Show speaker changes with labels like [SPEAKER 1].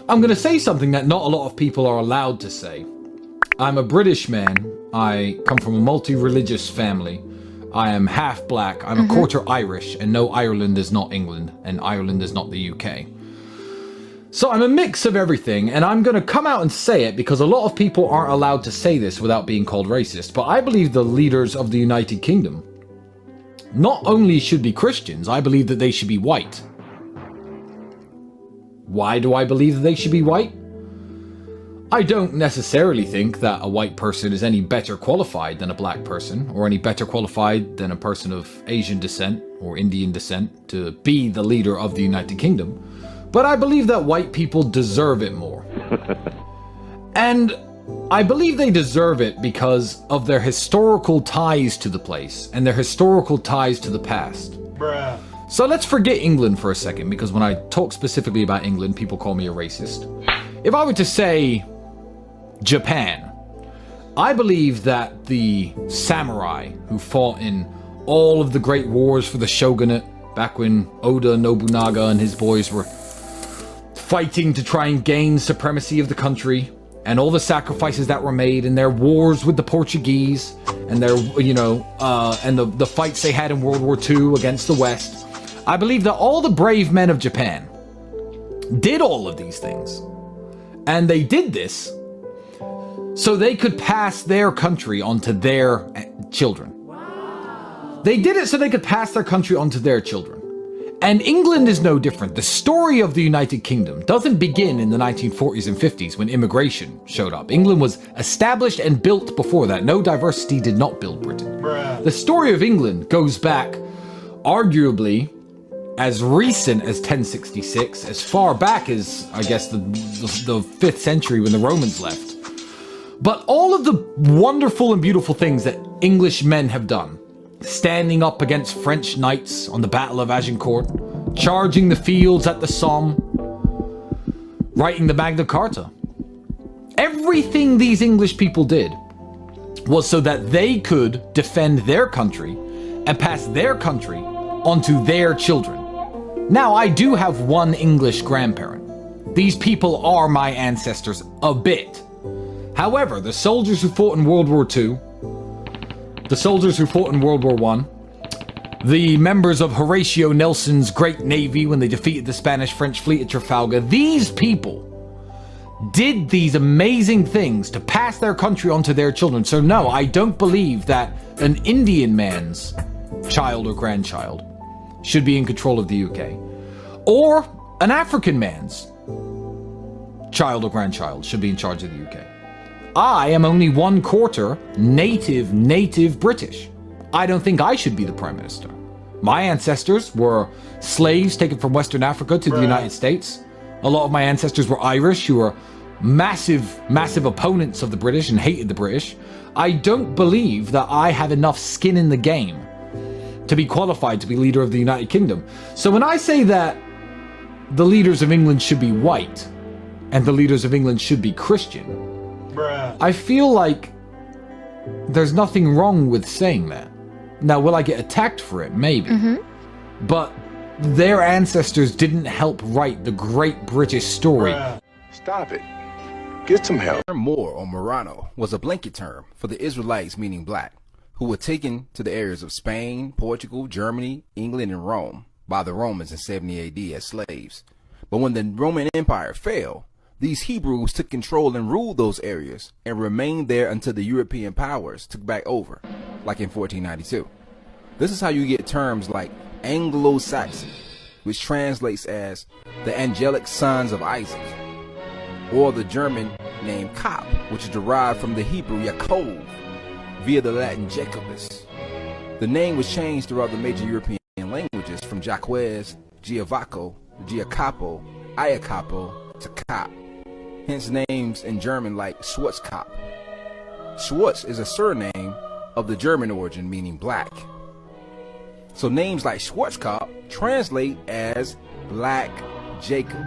[SPEAKER 1] I'm going to say something that not a lot of people are allowed to say. I'm a British man. I come from a multi-religious family. I am half black. I'm a quarter Irish, and no, Ireland is not England, and Ireland is not the UK. So I'm a mix of everything, and I'm going to come out and say it because a lot of people aren't allowed to say this without being called racist. But I believe the leaders of the United Kingdom not only should be Christians, I believe that they should be white. Why do I believe that they should be white? I don't necessarily think that a white person is any better qualified than a black person, or any better qualified than a person of Asian descent or Indian descent to be the leader of the United Kingdom. But I believe that white people deserve it more. And I believe they deserve it because of their historical ties to the place and their historical ties to the past.
[SPEAKER 2] Bruh.
[SPEAKER 1] So let's forget England for a second, because when I talk specifically about England, people call me a racist. If I were to say Japan, I believe that the samurai who fought in all of the great wars for the shogunate back when Oda Nobunaga and his boys were fighting to try and gain supremacy of the country, and all the sacrifices that were made in their wars with the Portuguese and their, and the fights they had in World War II against the West. I believe that all the brave men of Japan did all of these things. And they did this so they could pass their country onto their children. Wow. They did it so they could pass their country onto their children. And England is no different. The story of the United Kingdom doesn't begin in the 1940s and 50s when immigration showed up. England was established and built before that. No, diversity did not build Britain. Bruh. The story of England goes back, arguably, as recent as 1066, as far back as, I guess, the 5th century when the Romans left. But all of the wonderful and beautiful things that English men have done, standing up against French knights on the Battle of Agincourt, charging the fields at the Somme, writing the Magna Carta. Everything these English people did was so that they could defend their country and pass their country onto their children. Now, I do have one English grandparent. These people are my ancestors a bit. However, the soldiers who fought in World War II, the soldiers who fought in World War I, the members of Horatio Nelson's great navy when they defeated the Spanish-French fleet at Trafalgar, these people did these amazing things to pass their country onto their children. So no, I don't believe that an Indian man's child or grandchild should be in control of the UK, or an African man's child or grandchild should be in charge of the UK. I am only 1/4 native British. I don't think I should be the Prime Minister. My ancestors were slaves taken from Western Africa to the United States. A lot of my ancestors were Irish, who were massive opponents of the British and hated the British. I don't believe that I have enough skin in the game to be qualified to be leader of the United Kingdom. So when I say that the leaders of England should be white and the leaders of England should be Christian, I feel like there's nothing wrong with saying that. Now, will I get attacked for it? Maybe. But their ancestors didn't help write the great British story.
[SPEAKER 3] Stop it. Get some help.
[SPEAKER 4] Moor or Morano was a blanket term for the Israelites, meaning black, who were taken to the areas of Spain, Portugal, Germany, England, and Rome by the Romans in 70 AD as slaves. But when the Roman Empire fell, these Hebrews took control and ruled those areas and remained there until the European powers took back over, like in 1492. This is how you get terms like Anglo-Saxon, which translates as the angelic sons of Isaac, or the German name Kop, which is derived from the Hebrew Yaakov via the Latin Jacobus. The name was changed throughout the major European languages from Jaquez, Giavaco, Giacapo, Iacapo to Kop. Hence names in German like Schwarzkopf. Schwarz is a surname of the German origin meaning black. So names like Schwarzkopf translate as Black Jacob.